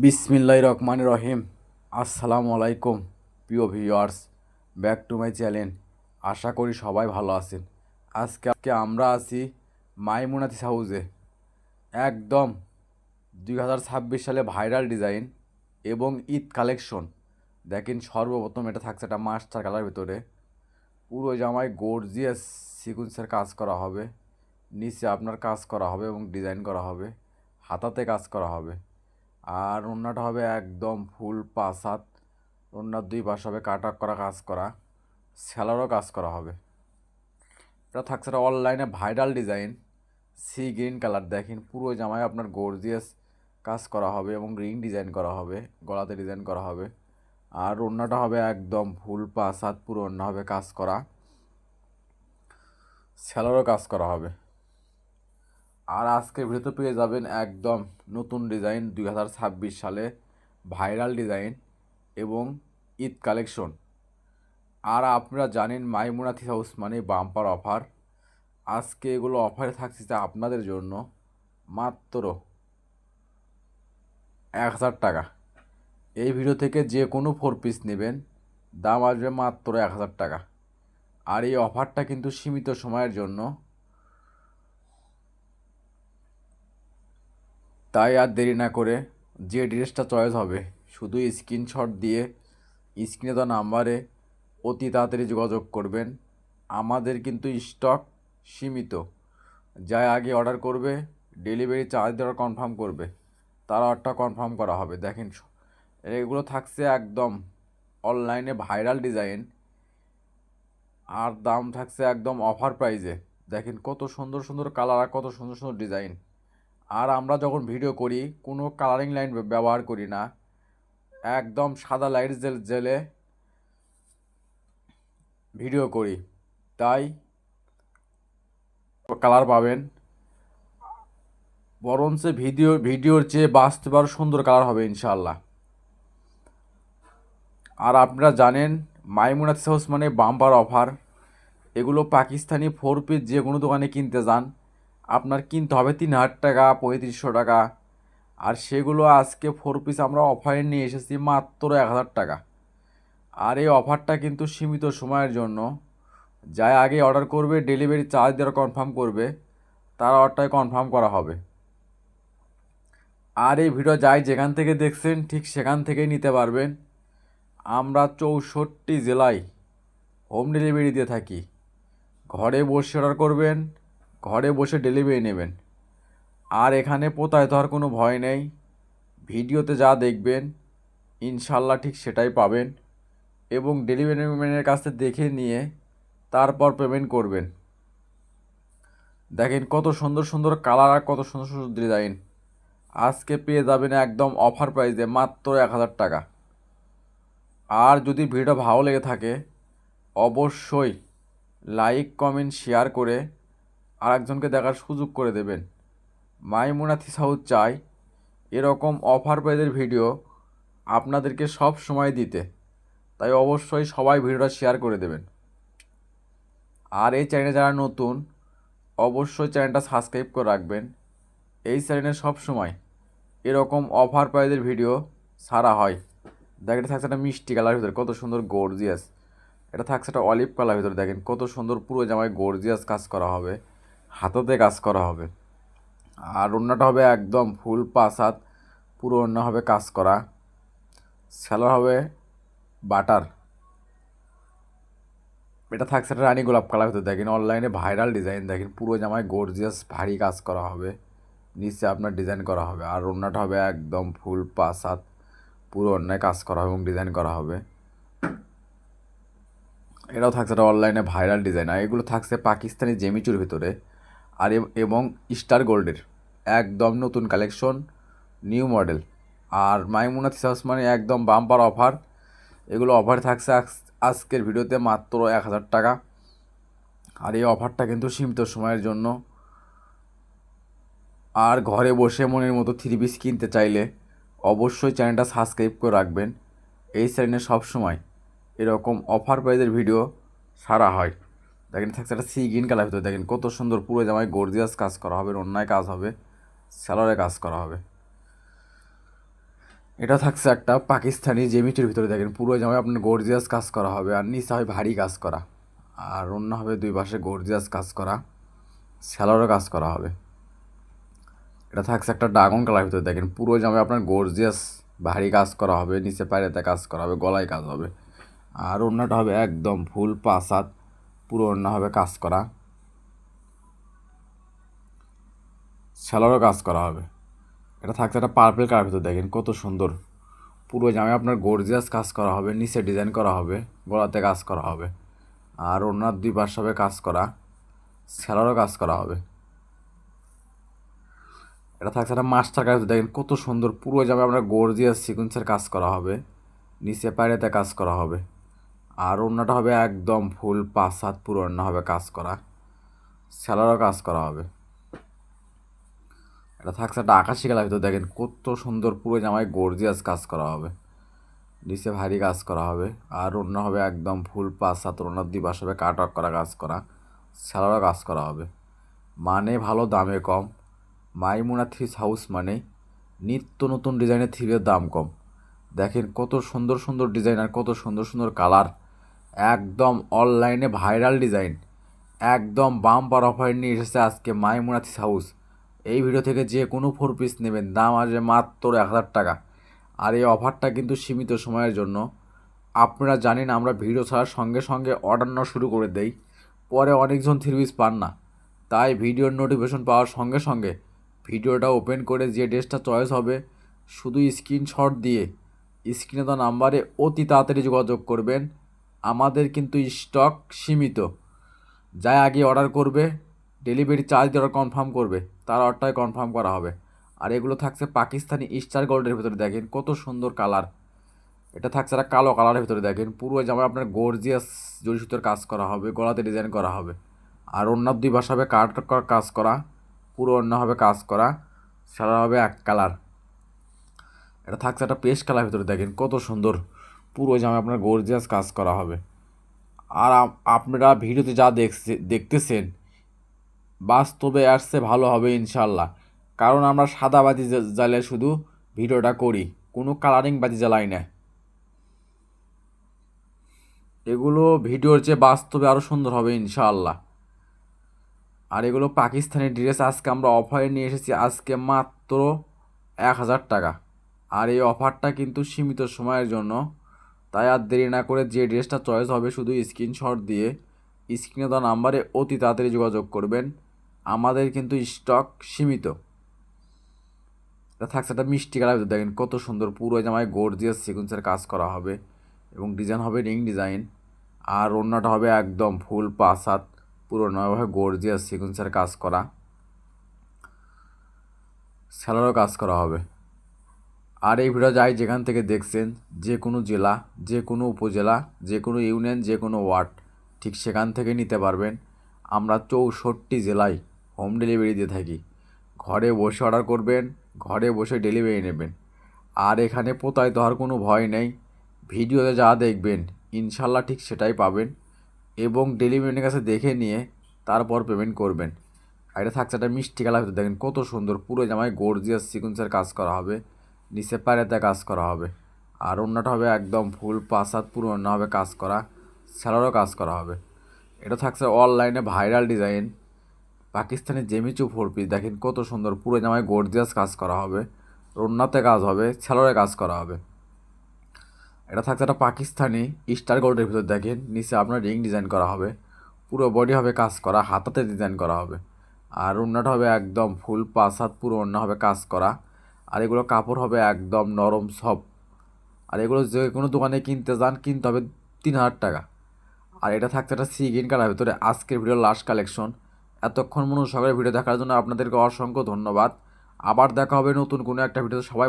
বিসমিল্লাহির রহমানির রহিম। আসসালামু আলাইকুম প্রিয় viewers, back to my channel. আশা করি সবাই ভালো আছেন। আজকে আমরা আছি মাইমুনাথিস হাউসে। একদম 2026 সালে ভাইরাল ডিজাইন এবং ঈদ কালেকশন। দেখেন, সর্বপ্রথম এটা থাকছে একটা মাস্টার কালার ভিতরে। পুরো জামায় গর্জিয়াস সিকুয়েন্সের কাজ করা হবে, নিচে আপনার কাজ করা হবে এবং ডিজাইন করা হবে, হাতাতে কাজ করা হবে। আর ওড়নাটা হবে একদম ফুল 5 হাত। ওড়নার দুই পাশ হবে কাটা করা কাজ করা, সেলারও কাজ করা হবে। এটা থাকছে একটা অনলাইনে viral design, sea green colour. দেখেন, পুরো জামায় আপনার গর্জিয়াস কাজ করা হবে এবং রিং ডিজাইন করা হবে, গলাতে ডিজাইন করা হবে। আর ওড়নাটা হবে একদম ফুল 5 হাত, পুরো ওড়না হবে কাজ করা, সেলারও কাজ করা হবে। আর আজকের ভিডিওতে পেয়ে যাবেন একদম নতুন ডিজাইন, 2026 সালে ভাইরাল ডিজাইন এবং ঈদ কালেকশন। আর আপনারা জানেন মাইমুনাথিস হাউস মানে বাম্পার অফার। আজকে এগুলো অফারে থাকছে আপনাদের জন্য মাত্র 1000 টাকা। এই ভিডিও থেকে যে কোনো 4 পিস নেবেন, দাম আসবে মাত্র 1000 টাকা। আর এই অফারটা কিন্তু সীমিত সময়ের জন্য, তাই আর দেরি না করে যে ড্রেসটা চয়েস হবে শুধু স্ক্রিনশট দিয়ে স্ক্রিনে দেওয়া নাম্বারে অতি তাড়াতাড়ি যোগাযোগ করবেন। আমাদের কিন্তু স্টক সীমিত। যাই আগে অর্ডার করবে, ডেলিভারি চার্জ দেওয়ার কনফার্ম করবে, তার অর্ডারটা কনফার্ম করা হবে। দেখেন, এগুলো থাকছে একদম অনলাইনে ভাইরাল ডিজাইন, আর দাম থাকছে একদম অফার প্রাইজে। দেখেন কত সুন্দর সুন্দর কালার আর কত সুন্দর সুন্দর ডিজাইন। আর আমরা যখন ভিডিও করি কোনো কালারিং লাইন ব্যবহার করি না, একদম সাদা লাইট জেলে ভিডিও করি, তাই কালার পাবেন। বরঞ্চ ভিডিওর চেয়ে বাস্তবে আরও সুন্দর কালার হবে ইনশাআল্লাহ। আর আপনারা জানেন মাইমুনাথিস হাউস মানে বাম্পার অফার। এগুলো পাকিস্তানি 4 পিস যে কোনো দোকানে কিনতে যান আপনার কিনতে হবে 3000 টাকা, 3500 টাকা। আর সেগুলো আজকে 4 পিস আমরা অফারে নিয়ে এসেছি মাত্র 1000 টাকা। আর এই অফারটা কিন্তু সীমিত সময়ের জন্য। যাই আগে অর্ডার করবে, ডেলিভারি চার্জ দেওয়ার কনফার্ম করবে, তার অর্ডারটাই কনফার্ম করা হবে। আর এই ভিডিও যাই যেখান থেকে দেখছেন ঠিক সেখান থেকেই নিতে পারবেন। আমরা 64 জেলায় হোম ডেলিভারি দিয়ে থাকি। ঘরে বসে অর্ডার করবেন, ঘরে বসে ডেলিভারি নেবেন। আর এখানে প্রতারিত হওয়ার কোনো ভয় নেই। ভিডিওতে যা দেখবেন ইনশাল্লাহ ঠিক সেটাই পাবেন, এবং ডেলিভারি ম্যানের কাছে দেখে নিয়ে তারপর পেমেন্ট করবেন। দেখেন কত সুন্দর সুন্দর কালার আর কত সুন্দর সুন্দর ডিজাইন। আজকে পেয়ে যাবেন একদম অফার প্রাইসে মাত্র 1000 টাকা। আর যদি ভিডিওটা ভালো লেগে থাকে অবশ্যই লাইক কমেন্ট শেয়ার করে আরেকজনকে দেখার সুযোগ করে দেবেন। মাইমুনাথিস হাউস চাই এরকম অফার প্রাইজের ভিডিও আপনাদেরকে সব সময় দিতে, তাই অবশ্যই সবাই ভিডিওটা শেয়ার করে দেবেন। আর এই চ্যানেলে যারা নতুন অবশ্যই চ্যানেলটা সাবস্ক্রাইব করে রাখবেন। এই চ্যানেলে সব সময় এরকম অফার প্রাইজের ভিডিও ছাড়া হয়। দেখেন, এটা থাকছে একটা মিষ্টি কালারের ভিতরে, কত সুন্দর গর্জিয়াস। এটা থাকছে একটা অলিভ কালার ভিতরে। দেখেন কত সুন্দর পুরো জামায় গর্জিয়াস কাজ করা হবে, হাতাতে কাজ করা হবে। আর ওড়নাটা হবে একদম ফুল 5 হাত, পুরো ওড়না হবে কাজ করা, সেলার হবে বাটার। এটা থাকছে একটা রানী গোলাপ কালার ভিতরে। দেখেন অনলাইনে ভাইরাল ডিজাইন। দেখেন পুরো জামায় গর্জিয়াস ভারী কাজ করা হবে, নিচে আপনার ডিজাইন করা হবে। আর ওড়নাটা হবে একদম ফুল 5 হাত, পুরো ওড়নায় কাজ করা হবে এবং ডিজাইন করা হবে। এটাও থাকছে একটা অনলাইনে ভাইরাল ডিজাইন। আর এগুলো থাকছে পাকিস্তানি জেমিচুর ভিতরে আর এবং স্টার গোল্ডের একদম নতুন কালেকশন, নিউ মডেল। আর মাইমুনাথিস হাউস মানে একদম বাম্পার অফার। এগুলো অফার থাকছে আজকের ভিডিওতে মাত্র 1000 টাকা। আর এই অফারটা কিন্তু সীমিত সময়ের জন্য। আর ঘরে বসে মনের মতো 3 পিস কিনতে চাইলে অবশ্যই চ্যানেলটা সাবস্ক্রাইব করে রাখবেন। এই চ্যানেলে সবসময় এরকম অফার প্রাইজের ভিডিও ছাড়া হয়। দেখেন থাকছে একটা সি গ্রিন কালার ভিতরে। দেখেন কত সুন্দর পুরো জামায় গর্জিয়াস কাজ করা হবে, অন্যায় কাজ হবে, স্যালোরে কাজ করা হবে। এটা থাকছে একটা পাকিস্তানি জেমিটির ভিতরে, দেখেন পুরো জামায় আপনার গর্জিয়াস কাজ করা হবে, আর নিচে হয় ভারী কাজ করা, আর অন্য হবে দুই পাশে গর্জিয়াস কাজ করা, স্যালোরও কাজ করা হবে। এটা থাকছে একটা ড্রাগন কালার ভিতরে, দেখেন পুরো জামায় আপনার গর্জিয়াস ভারী কাজ করা হবে, নিচে পায়রাতে কাজ করা হবে, গলায় কাজ হবে, আর অন্যটা হবে একদম ফুল 5 হাত, পুরো অন্য হবে কাজ করা, স্যালোরও কাজ করা হবে। এটা থাকছে একটা পার্পল কালার ভিতরে, দেখেন কত সুন্দর পুরো জামায় আপনার গর্জিয়াস কাজ করা হবে, নিচে ডিজাইন করা হবে, গলাতে কাজ করা হবে, আর ওনার দুই পাশে হবে কাজ করা, স্যালোরও কাজ করা হবে। এটা থাকছে একটা মাস্টার কাজ, দেখেন কত সুন্দর পুরো জামায় আপনার গর্জিয়াস সিকোয়েন্সের কাজ করা হবে, নিচে পায়রাতে কাজ করা হবে, আর ওড়নাটা হবে একদম ফুল 5 হাত, পুরো ওড়না হবে কাজ করা, স্যালোরও কাজ করা হবে। এটা থাকছে একটা আকাশি কালার ভিতরে, দেখেন কত সুন্দর পুরো জামায় গর্জিয়াস কাজ করা হবে, নিচে ভারী কাজ করা হবে, আর অন্য হবে একদম ফুল 5 হাত, ওনার দুই পাশে হবে কাট অফ করা কাজ করা, স্যালোরও কাজ করা হবে। মানে ভালো দামে কম, মাইমুনা থ্রিস হাউস মানে নিত্য নতুন ডিজাইনের থ্রির দাম কম। দেখেন কত সুন্দর সুন্দর ডিজাইন আর কত সুন্দর সুন্দর কালার, একদম অনলাইনে ভাইরাল ডিজাইন, একদম বাম্পার অফার নিয়ে এসেছে আজকে মাইমুনা থ্রিস হাউস। এই ভিডিও থেকে যে কোনো 4 পিস নেবেন দাম আসবে মাত্র 1000 টাকা, আর এই অফারটা কিন্তু সীমিত সময়ের জন্য। আপনারা জানেন আমরা ভিডিও ছাড়ার সঙ্গে সঙ্গে অর্ডার নেওয়া শুরু করে দেই, পরে অনেকজন 3 পিস পান না, তাই ভিডিওর নোটিফিকেশন পাওয়ার সঙ্গে সঙ্গে ভিডিওটা ওপেন করে যে ড্রেসটা চয়েস হবে শুধু স্ক্রিনশট দিয়ে স্ক্রিনে দেওয়া নাম্বারে অতি তাড়াতাড়ি যোগাযোগ করবেন। আমাদের কিন্তু স্টক সীমিত, যাই আগে অর্ডার করবে ডেলিভারি চার্জ দিয়ে অর্ডার কনফার্ম করবে তার অর্ডারটাই কনফার্ম করা হবে। আর এগুলো থাকছে পাকিস্তানি স্টার গোল্ডের ভিতরে, দেখেন কত সুন্দর কালার। এটা থাকছে একটা কালো কালারের ভিতরে, দেখেন পুরো জামায় আপনার গর্জিয়াস জরি সুতোর কাজ করা হবে, গলাতে ডিজাইন করা হবে, আর অন্যার দুই পাশে হবে কাট করা কাজ করা, পুরো অন্য হবে কাজ করা, সারা হবে এক কালার। এটা থাকছে একটা পেস্ট কালার ভিতরে, দেখেন কত সুন্দর পুরো জামায় আপনার গর্জিয়াস কাজ করা হবে। আর আপনারা ভিডিওতে যা দেখতেছেন বাস্তবে আসছে ভালো হবে ইনশাল্লাহ, কারণ আমরা সাদা বাতি জ্বালিয়ে শুধু ভিডিওটা করি, কোনো কালারিং বাতি জ্বালাই না। এগুলো ভিডিওর চেয়ে বাস্তবে আরও সুন্দর হবে ইনশাআল্লাহ। আর এগুলো পাকিস্তানি ড্রেস আজকে আমরা অফারে নিয়ে এসেছি আজকে মাত্র 1000 টাকা, আর এই অফারটা কিন্তু সীমিত সময়ের জন্য, তাই আর দেরি না করে যে ড্রেসটা চয়েস হবে শুধু স্ক্রিনশট দিয়ে স্ক্রিনে দেওয়া নাম্বারে অতি তাড়াতাড়ি যোগাযোগ করবেন। আমাদের কিন্তু স্টক সীমিত। এটা থাকছে একটা মিষ্টি কালার, দেখেন কত সুন্দর পুরো জামায় গর্জিয়াস সিকোয়েন্সের কাজ করা হবে এবং ডিজাইন হবে রিং ডিজাইন, আর অন্যটা হবে একদম ফুল 5 হাত, পুরো নয়ভাবে গর্জিয়াস সিকোয়েন্সের কাজ করা, স্যালোরও কাজ করা হবে। আর এই ভিডিও যাই যেখান থেকে দেখছেন, যে কোনো জেলা, যে কোনো উপজেলা, যে কোনো ইউনিয়ন, যে কোনো ওয়ার্ড, ঠিক সেখান থেকে নিতে পারবেন। আমরা 64 জেলায় হোম ডেলিভারি দিয়ে থাকি। ঘরে বসে অর্ডার করবেন, ঘরে বসে ডেলিভারি নেবেন, আর এখানে প্রতারিত হওয়ার কোনো ভয় নেই। ভিডিওতে যা দেখবেন ইনশাল্লাহ ঠিক সেটাই পাবেন, এবং ডেলিভারির কাছে দেখে নিয়ে তারপর পেমেন্ট করবেন। আর এটা থাকছে একটা মিষ্টি কালার ভিতরে, দেখেন কত সুন্দর পুরো জামায় গর্জিয়াস সিকোয়েন্সের কাজ করা হবে, নিচে পায়রাতে কাজ করা হবে, আর অন্যটা হবে একদম ফুল 5 হাত, পুরো অন্য হবে কাজ করা, স্যালোরও কাজ করা হবে। এটা থাকছে অনলাইনে ভাইরাল ডিজাইন পাকিস্তানি জেমিচু 4 পিস, দেখেন কত সুন্দর পুরো জামায় গর্জিয়াস কাজ করা হবে, রন্নাতে কাজ হবে, স্যালোরে কাজ করা হবে। এটা থাকছে একটা পাকিস্তানি স্টার গোল্ডের ভিতর, দেখেন নিচে আপনার রিং ডিজাইন করা হবে, পুরো বডি হবে কাজ করা, হাতাতে ডিজাইন করা হবে, আর ওড়নাটা হবে একদম ফুল 5 হাত, পুরো ওড়না হবে কাজ করা, আর এগুলো কাপড় হবে একদম নরম সফট। আর এগুলো যে কোনো দোকানে কিনতে যান কিনতে হবে 3000 টাকা। আর এটা থাকছে একটা সি গ্রিন কালার ভিতরে, আজকের ভিডিওর লাস্ট কালেকশন। এতক্ষণ মনোযোগ সহকারে ভিডিও দেখার জন্য আপনাদেরকে অসংখ্য ধন্যবাদ। আবার দেখা হবে নতুন কোনো একটা ভিডিওতে, সবাই